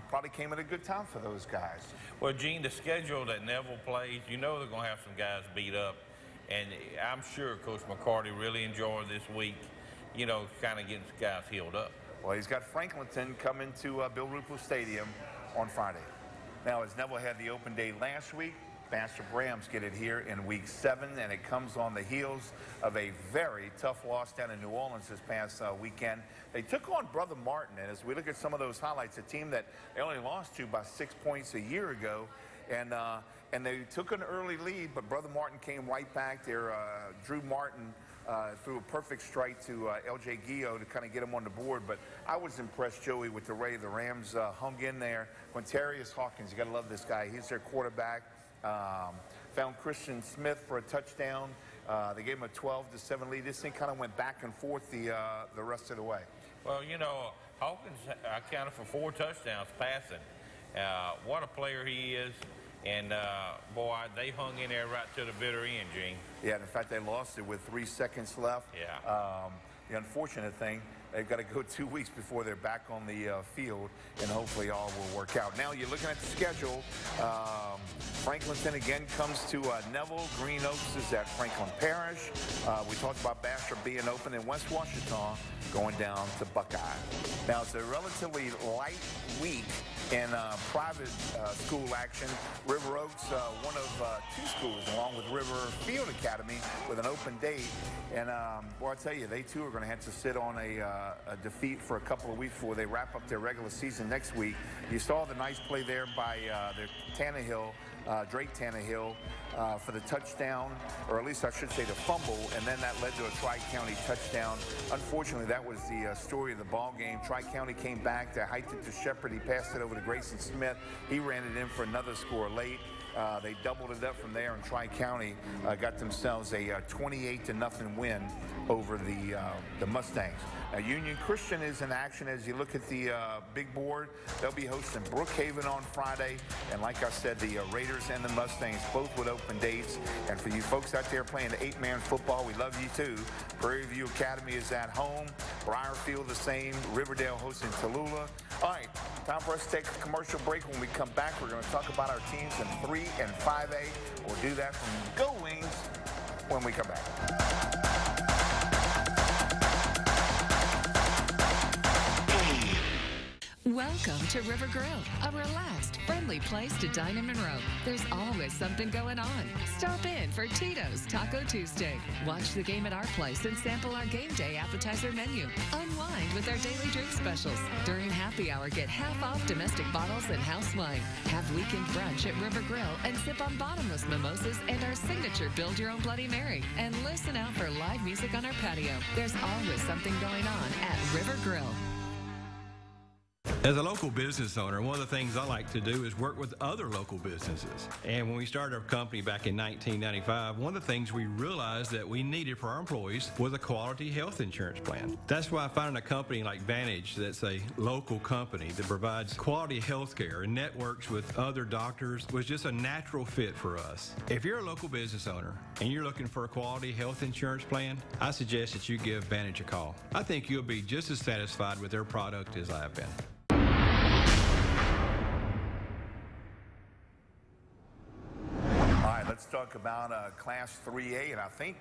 Probably came at a good time for those guys. Well, Gene, the schedule that Neville plays, you know they're going to have some guys beat up. And I'm sure Coach McCarty really enjoyed this week, you know, kind of getting guys healed up. Well, he's got Franklinton coming to Bill Ruppel Stadium on Friday. Now, as Neville had the open day last week, Bastrop Rams get it here in week 7, and it comes on the heels of a very tough loss down in New Orleans this past weekend. They took on Brother Martin, and as we look at some of those highlights, a team that they only lost to by 6 points a year ago, and they took an early lead, but Brother Martin came right back there. Drew Martin threw a perfect strike to L.J. Guillot to kind of get him on the board, but I was impressed, Joey, with the way the Rams hung in there. Quintarius Hawkins, you got to love this guy. He's their quarterback. Found Christian Smith for a touchdown. They gave him a 12-7 lead. This thing kind of went back and forth the rest of the way. Well, you know, Hawkins accounted for 4 touchdowns passing. What a player he is. And, boy, they hung in there right to the bitter end, Gene. Yeah, in fact, they lost it with 3 seconds left. Yeah. The unfortunate thing, they've got to go 2 weeks before they're back on the field, and hopefully all will work out. Now you're looking at the schedule. Franklinton again comes to Neville. Green Oaks is at Franklin Parish. We talked about Bastrop being open, in West Washington going down to Buckeye. Now it's a relatively light week in private school action. River Oaks, one of 2 schools, along with River Field Academy, with an open date. And, well, I tell you, they too are going to have to sit on a defeat for a couple of weeks before they wrap up their regular season next week. You saw the nice play there by their Tannehill, Drake Tannehill, for the touchdown, or at least I should say the fumble, and then that led to a Tri-County touchdown. Unfortunately, that was the story of the ball game. Tri-County came back. They hiked it to Shepard. He passed it over to Grayson Smith. He ran it in for another score late. They doubled it up from there, and Tri-County got themselves a 28-0 win over the Mustangs. Now, Union Christian is in action as you look at the big board. They'll be hosting Brookhaven on Friday. And like I said, the Raiders and the Mustangs both with open dates. And for you folks out there playing the 8-man football, we love you too. Prairie View Academy is at home. Briarfield the same. Riverdale hosting Tallulah. All right, time for us to take a commercial break. When we come back, we're going to talk about our teams in 3 and 5A. We'll do that from Go Wings when we come back. Welcome to River Grill, a relaxed, friendly place to dine in Monroe. There's always something going on. Stop in for Tito's Taco Tuesday. Watch the game at our place and sample our game day appetizer menu. Unwind with our daily drink specials. During happy hour, get half off domestic bottles and house wine. Have weekend brunch at River Grill and sip on bottomless mimosas and our signature Build Your Own Bloody Mary. And listen out for live music on our patio. There's always something going on at River Grill. As a local business owner, one of the things I like to do is work with other local businesses. And when we started our company back in 1995, one of the things we realized that we needed for our employees was a quality health insurance plan. That's why finding a company like Vantage that's a local company that provides quality health care and networks with other doctors was just a natural fit for us. If you're a local business owner and you're looking for a quality health insurance plan, I suggest that you give Vantage a call. I think you'll be just as satisfied with their product as I have been. Let's talk about Class 3A, and I think,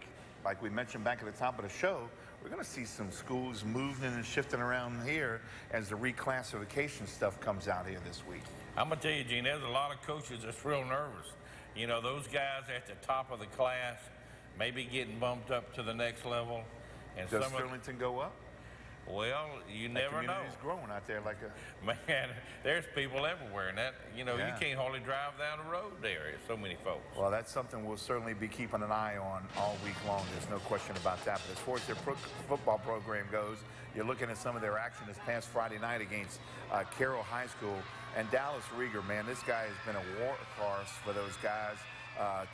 like we mentioned back at the top of the show, we're going to see some schools moving and shifting around here as the reclassification stuff comes out here this week. I'm going to tell you, Gene, there's a lot of coaches that's real nervous. You know, those guys at the top of the class maybe getting bumped up to the next level. And Does Sterlington go up? Well, you never know. Community's growing out there like a... Man, there's people everywhere, and that, you know, Yeah. you can't hardly drive down the road there. There's so many folks. Well, that's something we'll certainly be keeping an eye on all week long. There's no question about that. But as far as their football program goes, you're looking at some of their action this past Friday night against Carroll High School. And Dallas Rieger, man, this guy has been a workhorse for those guys.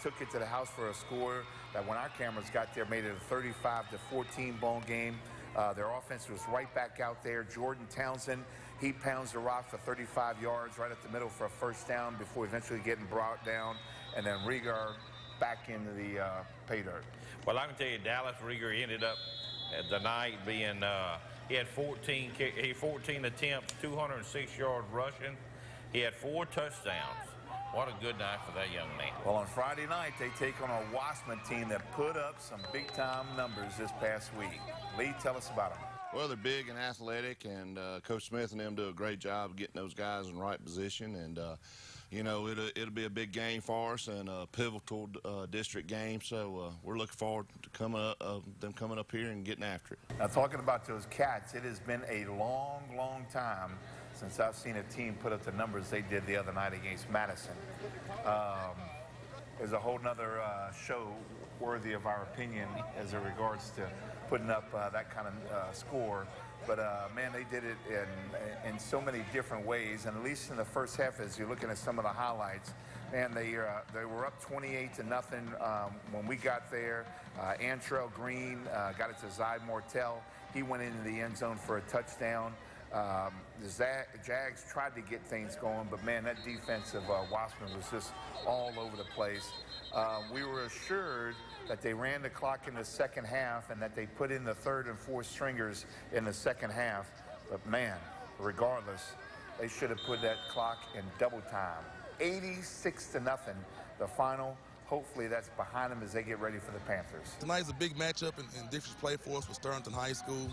Took it to the house for a score that when our cameras got there made it a 35-14 ball game. Their offense was right back out there. Jordan Townsend, he pounds the rock for 35 yards right at the middle for a first down before eventually getting brought down. And then Rieger back into the pay dirt. Well, I can tell you, Dallas Rieger ended up at the night being, he had 14 attempts, 206 yards rushing. He had 4 touchdowns. What a good night for that young man. Well, on Friday night, they take on a Wassman team that put up some big-time numbers this past week. Lee, tell us about them. Well, they're big and athletic, and Coach Smith and them do a great job of getting those guys in the right position. And, you know, it'll be a big game for us and a pivotal district game. So we're looking forward to them coming up here and getting after it. Now, talking about those Cats, it has been a long, long time since I've seen a team put up the numbers they did the other night against Madison. There's a whole nother show worthy of our opinion as it regards to putting up that kind of score. But, man, they did it in so many different ways. And at least in the first half, as you're looking at some of the highlights, man, they were up 28-0 when we got there. Antrell Green got it to Zy Mortel. He went into the end zone for a touchdown. The Jags tried to get things going, but, man, that defense of Wassman was just all over the place. We were assured that they ran the clock in the second half and that they put in the third and fourth stringers in the second half. But, man, regardless, they should have put that clock in double time. 86-0, the final. Hopefully that's behind them as they get ready for the Panthers. Tonight's a big matchup in district's play for us with Sterlington High School.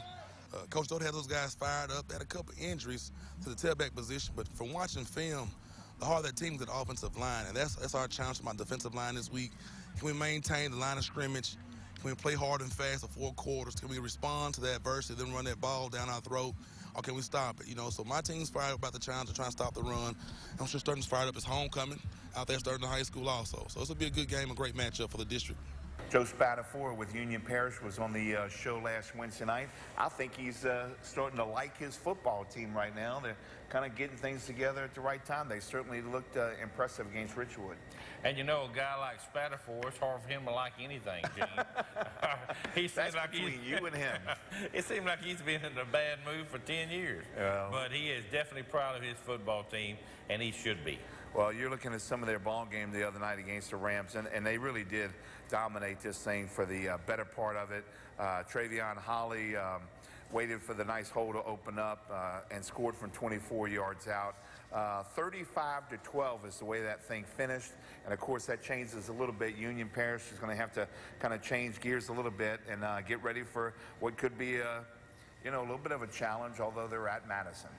Coach Doty had those guys fired up. They had a couple injuries to the tailback position, but from watching film, the heart of that team is the offensive line, and that's our challenge for my defensive line this week. Can we maintain the line of scrimmage? Can we play hard and fast for 4 quarters? Can we respond to that adversity, then run that ball down our throat, or can we stop it? You know, so my team's fired up about the challenge of trying to stop the run. I'm sure Sterlington's fired up. It's homecoming out there, Sterlington High School also. So this will be a good game, a great matchup for the district. Joe Spatafore with Union Parish was on the show last Wednesday night. I think he's starting to like his football team right now. They're kind of getting things together at the right time. They certainly looked impressive against Richwood. And you know, a guy like Spatafore, it's hard for him to like anything, Gene. That's like between you and him. It seemed like he's been in a bad mood for 10 years. But he is definitely proud of his football team, and he should be. Well, you're looking at some of their ball game the other night against the Rams, and they really did dominate this thing for the better part of it. Travion Holly waited for the nice hole to open up and scored from 24 yards out. 35-12 is the way that thing finished. And, of course, that changes a little bit. Union Parish is going to have to kind of change gears a little bit and get ready for what could be a little bit of a challenge, although they're at Madison.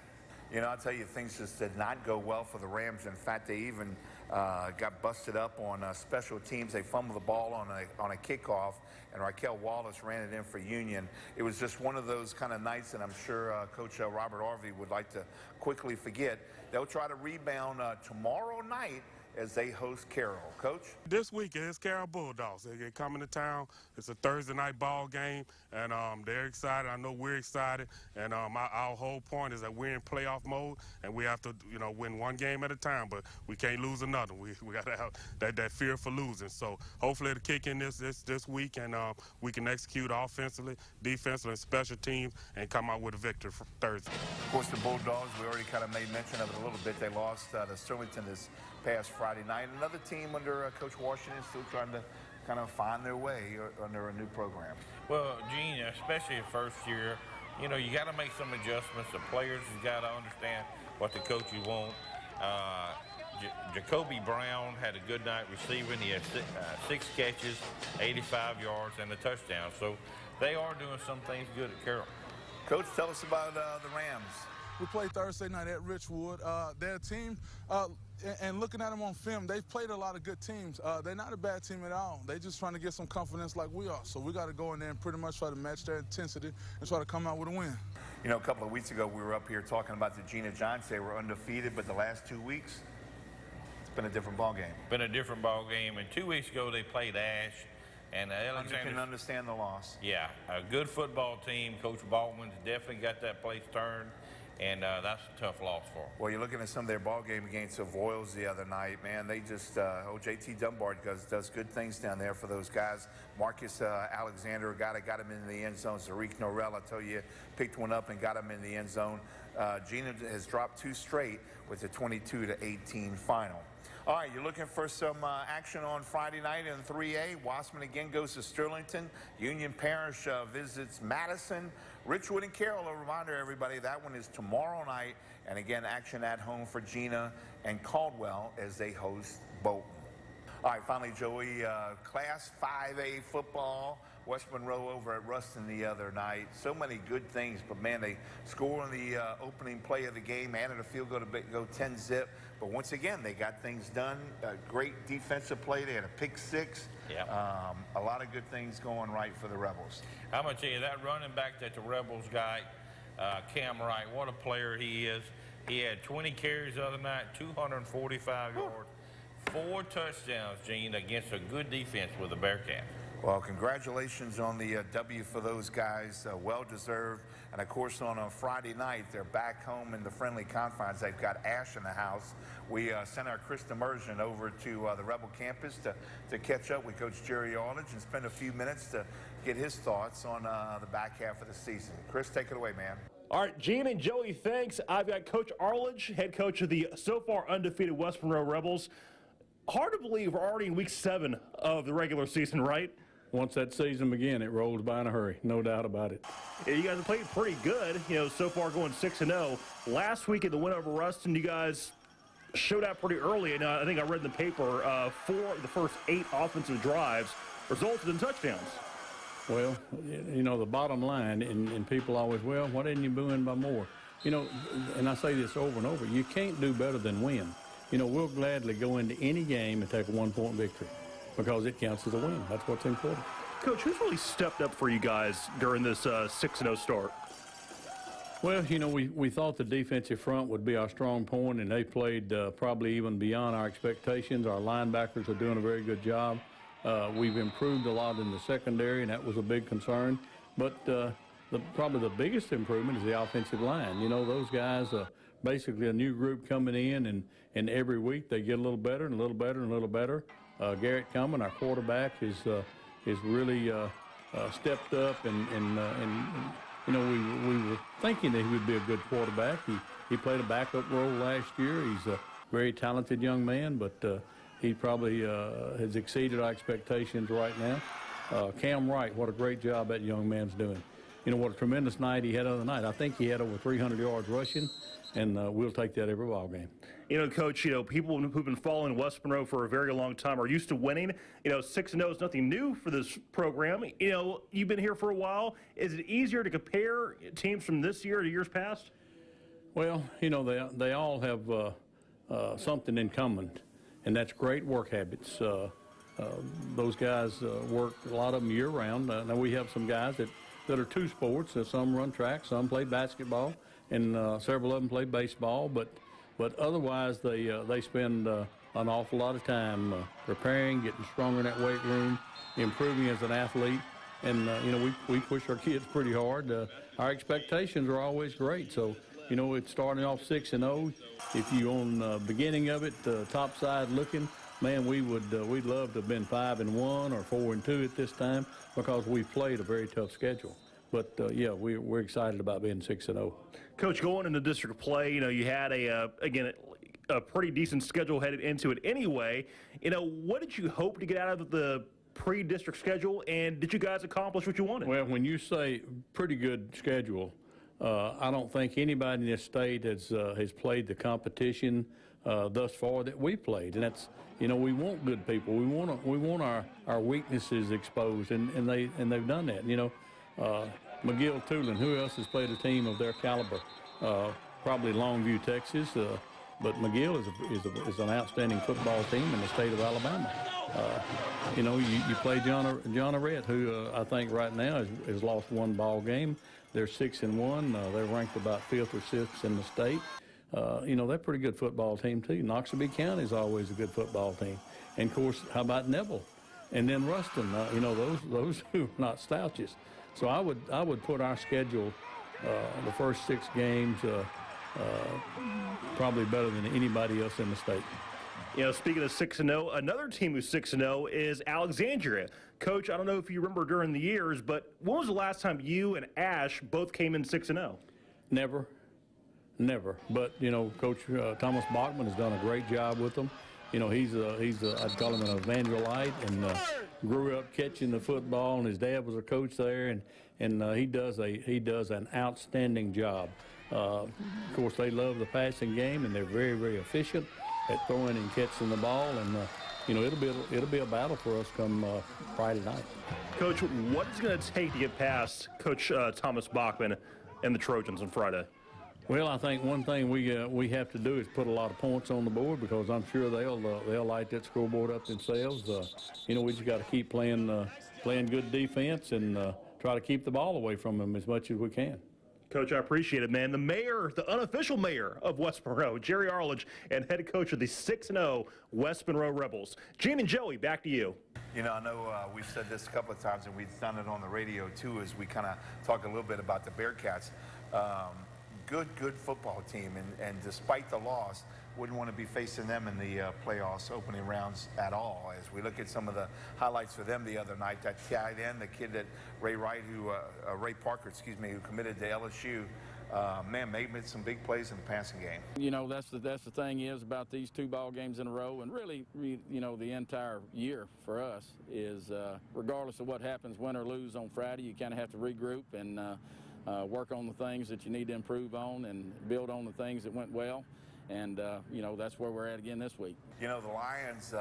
You know, I'll tell you, things just did not go well for the Rams. In fact, they even got busted up on special teams. They fumbled the ball on a kickoff, and Raquel Wallace ran it in for Union. It was just one of those kind of nights that I'm sure Coach Robert Harvey would like to quickly forget. They'll try to rebound tomorrow night as they host Carroll. Coach? This weekend, it's Carroll Bulldogs. They're coming to town. It's a Thursday night ball game, and they're excited. I know we're excited, and our whole point is that we're in playoff mode, and we have to, win one game at a time, but we can't lose another. We got to have that fear for losing. So hopefully it'll kick in this week, and we can execute offensively, defensively, and special teams, and come out with a victory for Thursday. Of course, the Bulldogs, we already kind of made mention of it a little bit. They lost to Sterlington this past Friday night. Another team under Coach Washington still trying to kind of find their way under a new program. Well, Gene, especially the first year, you got to make some adjustments. The players have got to understand what the coaches want. Jacoby Brown had a good night receiving. He had 6 catches, 85 yards, and a touchdown. So they are doing some things good at Carroll. Coach, tell us about the Rams. We played Thursday night at Richwood. Their team, and looking at them on film, they've played a lot of good teams. They're not a bad team at all. They're just trying to get some confidence like we are. So we got to go in there and pretty much try to match their intensity and try to come out with a win. A couple of weeks ago, we were up here talking about the Gina Giants. They were undefeated, but the last 2 weeks, it's been a different ball game. Been a different ball game. And 2 weeks ago, they played Ash. And Alexander can understand the loss. Yeah, a good football team. Coach Baldwin's definitely got that place turned, and that's a tough loss for them. Well, you're looking at some of their ball game against the Voiles the other night, man. They just, JT Dunbar does good things down there for those guys. Marcus Alexander, a guy that got him into the end zone. Tariq Norrell, I tell you, picked one up and got him in the end zone. Gina has dropped 2 straight with a 22-18 final. All right, you're looking for some action on Friday night in 3A. Wasserman again goes to Sterlington. Union Parish visits Madison. Richwood and Carroll, a reminder, everybody, that one is tomorrow night. And again, action at home for Gina and Caldwell as they host Bolton. All right, finally, Joey, Class 5A football. West Monroe over at Ruston the other night. So many good things, but man, they score on the opening play of the game, added a field goal to go 10-zip. But once again, they got things done. Great defensive play. They had a pick 6. Yeah. A lot of good things going right for the Rebels. I'm going to tell you, that running back that the Rebels got, Cam Wright, what a player he is. He had 20 carries the other night, 245 yards, 4 touchdowns, Gene, against a good defense with the Bearcats. Well, congratulations on the W for those guys. Well-deserved. And, of course, on a Friday night, they're back home in the friendly confines. They've got Ash in the house. We sent our Chris Immersion over to the Rebel campus to catch up with Coach Jerry Aldridge and spend a few minutes to get his thoughts on the back half of the season. Chris, take it away, man. All right, Gene and Joey, thanks. I've got Coach Arledge, head coach of the so far undefeated West Monroe Rebels. Hard to believe we're already in week 7 of the regular season, right? Once that season begins, it rolls by in a hurry, no doubt about it. Yeah, you guys have played pretty good, so far going 6-0. Last week at the win over Ruston, you guys showed out pretty early, and I think I read in the paper 4 of the first 8 offensive drives resulted in touchdowns. Well, the bottom line, and people always, well, why didn't you win by more? And I say this over and over, you can't do better than win. We'll gladly go into any game and take a 1-point victory, because it counts as a win. That's what's important. Coach, who's really stepped up for you guys during this 6-0 start? Well, we thought the defensive front would be our strong point, and they played probably even beyond our expectations. Our linebackers are doing a very good job. We've improved a lot in the secondary, and that was a big concern. But probably the biggest improvement is the offensive line. Those guys are basically a new group coming in, and every week they get a little better and a little better and a little better. Garrett Cumming, our quarterback, is really stepped up, and we were thinking that he would be a good quarterback. He played a backup role last year. He's a very talented young man, but he probably has exceeded our expectations right now. Cam Wright, what a great job that young man's doing. What a tremendous night he had the other night. I think he had over 300 yards rushing, and we'll take that every ball game. Coach, people who've been following West Monroe for a very long time are used to winning. 6-0 is nothing new for this program. You've been here for a while. Is it easier to compare teams from this year to years past? Well, they all have something in common, and that's great work habits. Those guys work, a lot of them year-round. Now we have some guys that are 2 sports. Some run track, some play basketball, and several of them play baseball. But otherwise, they spend an awful lot of time preparing, getting stronger in that weight room, improving as an athlete. And, we push our kids pretty hard. Our expectations are always great. So, it's starting off 6-0. If you on the beginning of it, top side looking, man, we'd love to have been 5-1 or 4-2 at this time because we've played a very tough schedule. But, we're excited about being 6-0. Coach, going into district play, you had a pretty decent schedule headed into it anyway. What did you hope to get out of the pre-district schedule, and did you guys accomplish what you wanted? Well, when you say pretty good schedule, I don't think anybody in this state has played the competition thus far that we played, and that's we want good people. We want our weaknesses exposed, and they've done that. McGill Tulane, who else has played a team of their caliber? Probably Longview, Texas. But McGill is an outstanding football team in the state of Alabama. You play John Arrett, who I think right now has lost one ball game. They're 6-1. They're ranked about 5th or 6th in the state. They're a pretty good football team too. Noxubee County is always a good football team. And of course, how about Neville? And then Ruston. Those who are not slouches. So I would put our schedule, the first 6 games, probably better than anybody else in the state. Speaking of 6-0, another team who's 6-0 is Alexandria. Coach, I don't know if you remember during the years, but when was the last time you and Ash both came in 6-0? Never. But, Coach Thomas Bachman has done a great job with them. I'd call him an evangelite, and grew up catching the football, and his dad was a coach there, and he does an outstanding job. Of course, they love the passing game, and they're very, very efficient at throwing and catching the ball, and it'll be a battle for us come Friday night. Coach, what is it going to take to get past Coach Thomas Bachman and the Trojans on Friday? Well, I think one thing we have to do is put a lot of points on the board, because I'm sure they'll light that scoreboard up themselves. We just got to keep playing good defense and try to keep the ball away from them as much as we can. Coach, I appreciate it, man. The mayor, the unofficial mayor of West Monroe, Jerry Arledge, and head coach of the 6-0 West Monroe Rebels. Gene and Joey, back to you. I know we've said this a couple of times, and we've done it on the radio too, as we kind of talk a little bit about the Bearcats. Good football team, and despite the loss, wouldn't want to be facing them in the playoffs opening rounds at all. As we look at some of the highlights for them the other night, that tight end, the kid that Ray Parker, who committed to LSU, made some big plays in the passing game. That's the thing is about these 2 ball games in a row, and really, the entire year for us is regardless of what happens, win or lose on Friday, you kind of have to regroup and work on the things that you need to improve on and build on the things that went well. And, that's where we're at again this week. The Lions,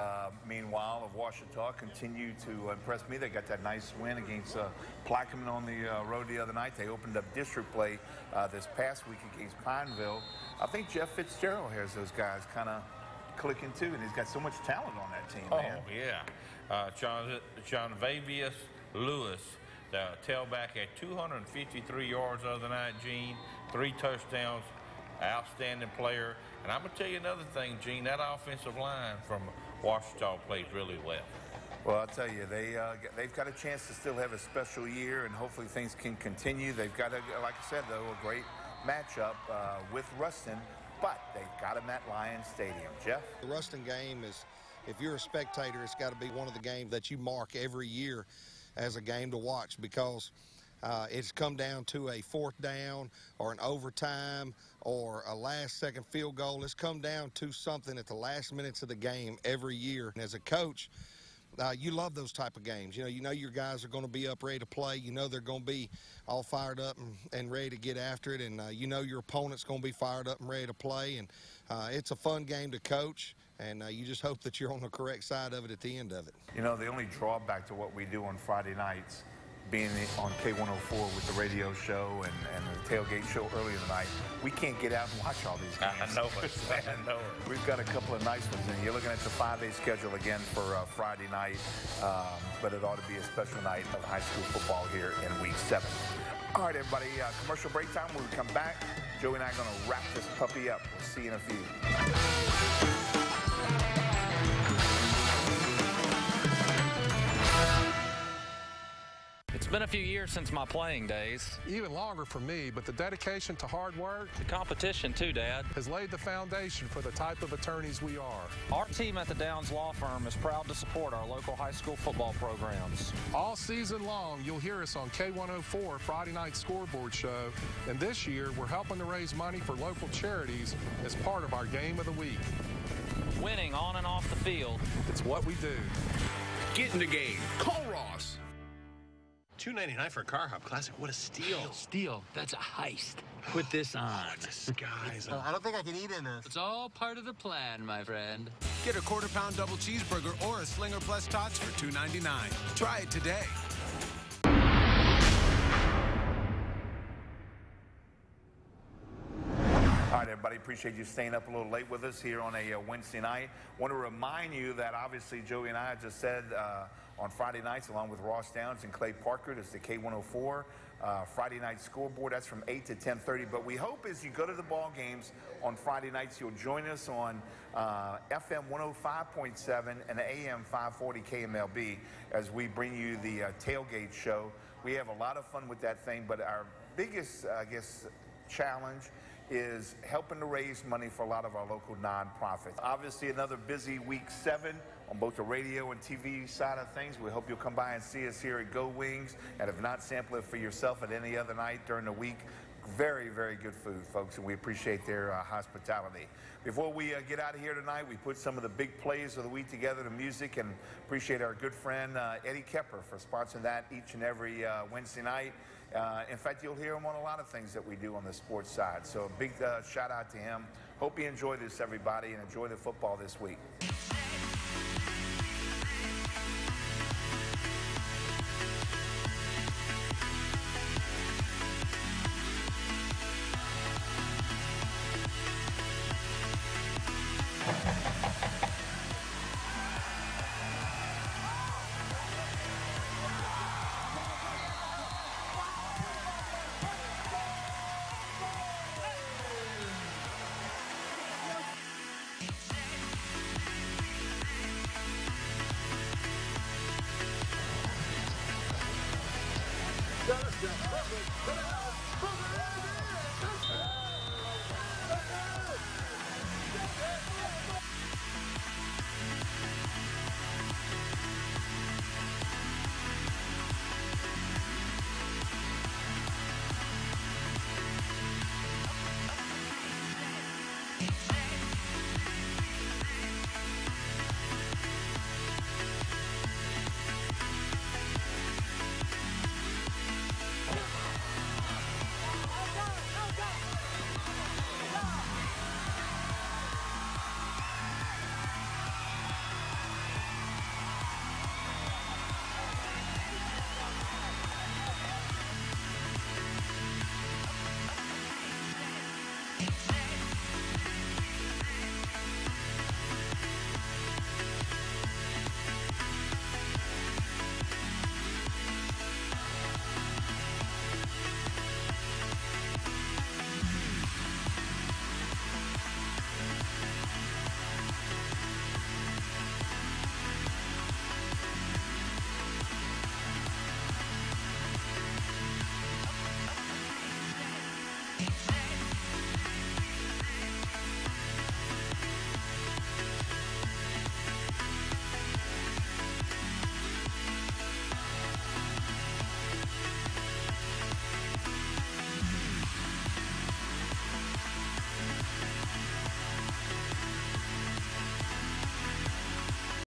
meanwhile, of Ouachita continue to impress me. They got that nice win against Plaquemine on the road the other night. They opened up district play this past week against Pineville. I think Jeff Fitzgerald has those guys kind of clicking too, and he's got so much talent on that team, man. Oh, yeah. John Vavius Lewis, the tailback, had 253 yards the other night, Gene, 3 touchdowns, outstanding player. And I'm going to tell you another thing, Gene, that offensive line from Ouachita plays really well. Well, I'll tell you, they've got a chance to still have a special year, and hopefully things can continue. They've got, like I said, though, a great matchup with Ruston, but they've got them at Lions Stadium. Jeff? The Ruston game is, if you're a spectator, it's got to be one of the games that you mark every year as a game to watch, because it's come down to a 4th down or an overtime or a last-second field goal. It's come down to something at the last minutes of the game every year. And as a coach, you love those type of games. You know your guys are going to be up ready to play. You know they're going to be all fired up and ready to get after it. And you know your opponent's going to be fired up and ready to play. And it's a fun game to coach. And you just hope that you're on the correct side of it at the end of it. The only drawback to what we do on Friday nights, being on K104 with the radio show and the tailgate show earlier tonight, we can't get out and watch all these games. I know it. I know it. We've got a couple of nice ones, and you're looking at the 5A schedule again for Friday night, but it ought to be a special night of high school football here in Week 7. All right, everybody, commercial break time. When we come back, Joey and I are going to wrap this puppy up. We'll see you in a few. It's been a few years since my playing days. Even longer for me, but the dedication to hard work, The competition too, Dad. has laid the foundation for the type of attorneys we are. Our team at the Downs Law Firm is proud to support our local high school football programs. All season long, you'll hear us on K104 Friday Night Scoreboard Show, and this year we're helping to raise money for local charities as part of our Game of the Week. Winning on and off the field. It's what we do. Get in the game. Call Ross. $2.99 for a Car Hop Classic. What a steal. Steal. That's a heist. Put this on. Disguise. I don't think I can eat in this. It's all part of the plan, my friend. Get a quarter-pound double cheeseburger or a Slinger Plus Tots for $2.99. Try it today. All right, everybody, appreciate you staying up a little late with us here on a Wednesday night. Want to remind you that obviously Joey and I just said on Friday nights, along with Ross Downs and Clay Parker, there's the K104 Friday night scoreboard. That's from 8 to 10:30. But we hope as you go to the ball games on Friday nights, you'll join us on FM 105.7 and AM 540 KMLB as we bring you the tailgate show. We have a lot of fun with that thing, but our biggest, I guess, challenge is helping to raise money for a lot of our local nonprofits. Obviously, another busy week 7 on both the radio and TV side of things. We hope you'll come by and see us here at Go Wings, and if not, sample it for yourself at any other night during the week. Very, very good food, folks, and we appreciate their hospitality. Before we get out of here tonight, we put some of the big plays of the week together, the music, and appreciate our good friend Eddie Kepper for sponsoring that each and every Wednesday night. In fact, you'll hear him on a lot of things that we do on the sports side. So a big shout out to him. Hope you enjoy this, everybody, and enjoy the football this week. Perfect.